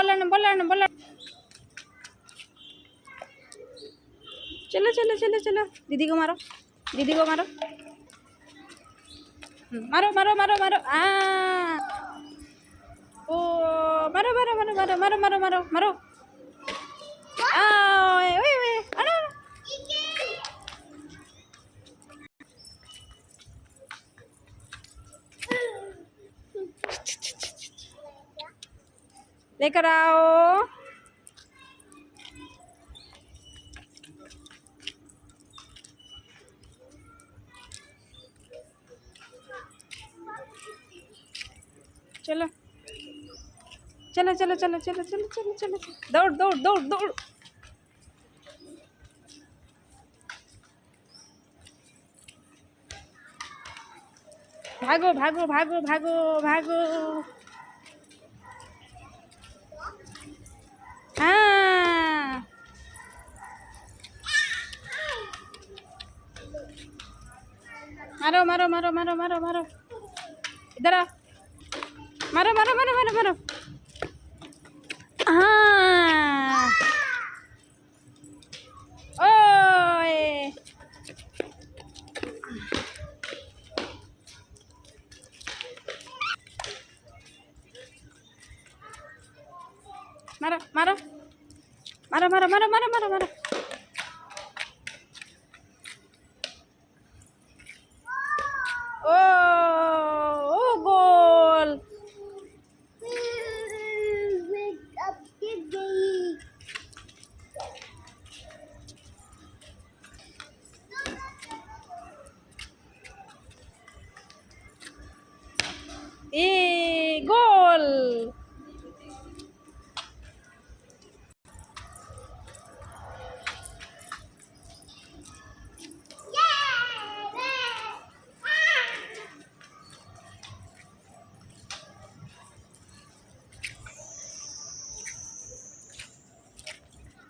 बोला चलो चलो चलो चलो दीदी को मारो मारो मारो मारो मारो ओ मारो मारो मारो मारो मारो मारो मारो मारो लेकर आओ चलो चलो चलो चलो चलो चलो चलो चलो दौड़ दौड़ दौड़ दौड़ भागो भागो भागो भागो भागो हाँ मारो मारो मारो मारो मारो मारो इधर आ मारो मारो मारो मारो मारो हाँ ओए मारो मारो मारो मारो मारो मारो मारो मारो